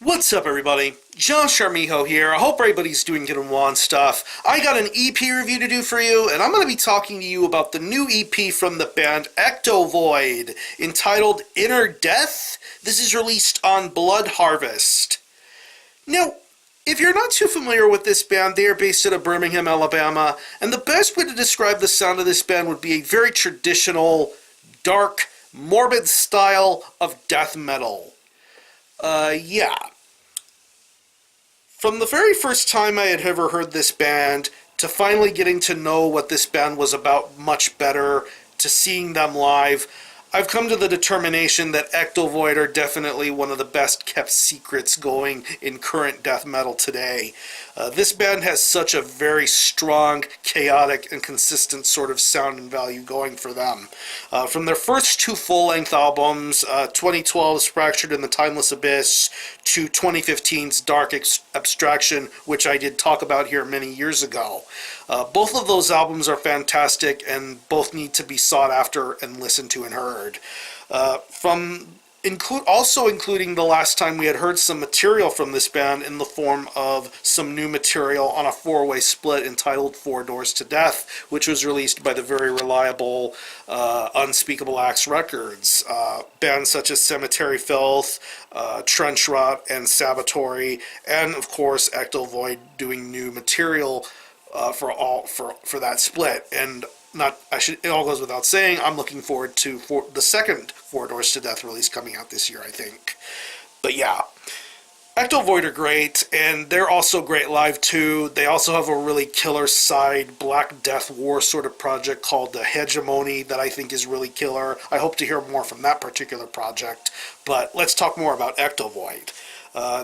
What's up, everybody? Josh Armijo here. I hope everybody's doing good and well and stuff. I got an EP review to do for you, and I'm going to be talking to you about the new EP from the band Ectovoid, entitled Inner Death. This is released on Blood Harvest. Now, if you're not too familiar with this band, they are based out of Birmingham, Alabama, and the best way to describe the sound of this band would be a very traditional, dark, morbid style of death metal. Yeah. From the very first time I had ever heard this band, to finally getting to know what this band was about much better, to seeing them live, I've come to the determination that Ectovoid are definitely one of the best kept secrets going in current death metal today. This band has such a very strong, chaotic, and consistent sort of sound and value going for them. From their first two full-length albums, 2012's Fractured in the Timeless Abyss to 2015's Dark Abstraction, which I did talk about here many years ago. Both of those albums are fantastic and both need to be sought after and listened to and heard. Also including the last time we had heard some material from this band in the form of some new material on a four-way split entitled Four Doors to Death, which was released by the very reliable Unspeakable Acts Records. Bands such as Cemetery Filth, Trench Rot, and Sabotory, and of course Ectovoid doing new material for that split. And it all goes without saying, I'm looking forward to the second Four Doors to Death release coming out this year, I think. But yeah, Ectovoid are great, and they're also great live too. They also have a really killer side Black Death War sort of project called the Hegemony that I think is really killer. I hope to hear more from that particular project, but let's talk more about Ectovoid.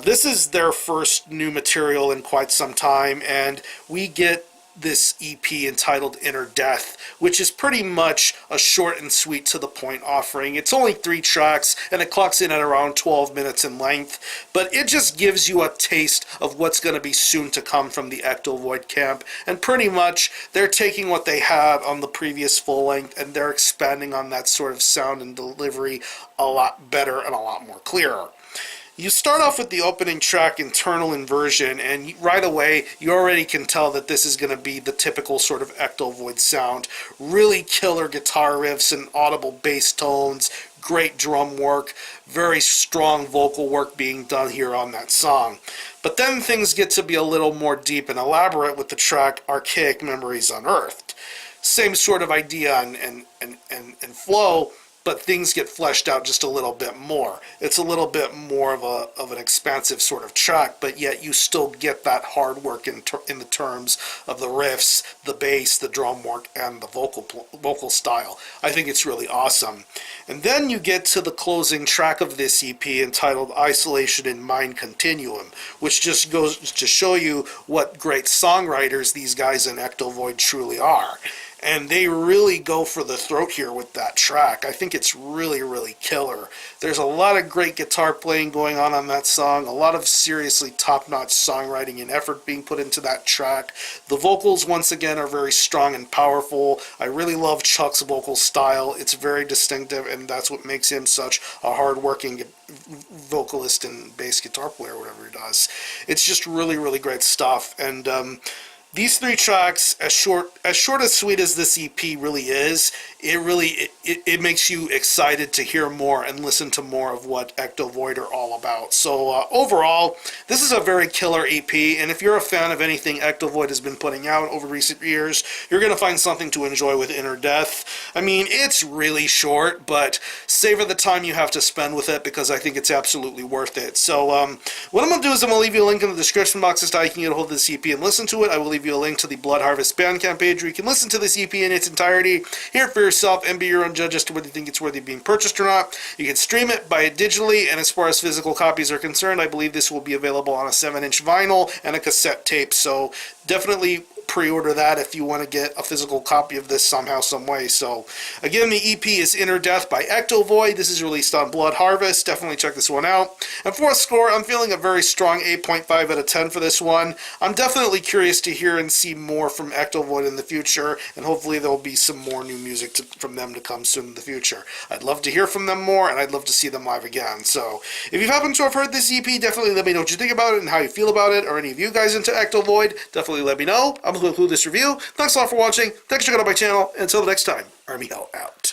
This is their first new material in quite some time, and we get this EP entitled Inner Death, which is pretty much a short and sweet to the point offering. It's only 3 tracks, and it clocks in at around 12 minutes in length, but it just gives you a taste of what's going to be soon to come from the Ectovoid camp, and pretty much they're taking what they had on the previous full length, and they're expanding on that sort of sound and delivery a lot better and a lot more clearer. You start off with the opening track, Internal Inversion, and right away you already can tell that this is going to be the typical sort of Ectovoid sound. Really killer guitar riffs and audible bass tones, great drum work, very strong vocal work being done here on that song. But then things get to be a little more deep and elaborate with the track Archaic Memories Unearthed. Same sort of idea and flow, but things get fleshed out just a little bit more. It's a little bit more of an expansive sort of track, but yet you still get that hard work in the terms of the riffs, the bass, the drum work, and the vocal style. I think it's really awesome. And then you get to the closing track of this EP entitled Isolation in Mind Continuum, which just goes to show you what great songwriters these guys in Ectovoid truly are. And they really go for the throat here with that track. I think it's really, really killer. There's a lot of great guitar playing going on that song, a lot of seriously top-notch songwriting and effort being put into that track. The vocals, once again, are very strong and powerful. I really love Chuck's vocal style. It's very distinctive, and that's what makes him such a hard-working vocalist and bass guitar player, whatever he does. It's just really, really great stuff. And these 3 tracks, as short as sweet as this EP really is, it makes you excited to hear more and listen to more of what Ectovoid are all about. So overall, this is a very killer EP, and if you're a fan of anything Ectovoid has been putting out over recent years, you're going to find something to enjoy with Inner Death. I mean, it's really short, but savor the time you have to spend with it, because I think it's absolutely worth it. So what I'm going to do is I'm going to leave you a link in the description box as to how you can get a hold of this EP and listen to it. I will leave you a link to the Blood Harvest Bandcamp page where you can listen to this EP in its entirety, hear it for yourself, and be your own judge as to whether you think it's worthy of being purchased or not. You can stream it, buy it digitally, and as far as physical copies are concerned, I believe this will be available on a 7-inch vinyl and a cassette tape, so definitely pre-order that if you want to get a physical copy of this somehow, some way. So again, the EP is Inner Death by Ectovoid. This is released on Blood Harvest. Definitely check this one out. And fourth score, I'm feeling a very strong 8.5 out of 10 for this one. I'm definitely curious to hear and see more from Ectovoid in the future, and hopefully there'll be some more new music from them to come soon in the future. I'd love to hear from them more, and I'd love to see them live again. So if you happen to have heard this EP, definitely let me know what you think about it and how you feel about it, or any of you guys into Ectovoid, definitely let me know. I'm going to conclude this review. Thanks a lot for watching. Thanks for checking out my channel. And until the next time, Army Hell out.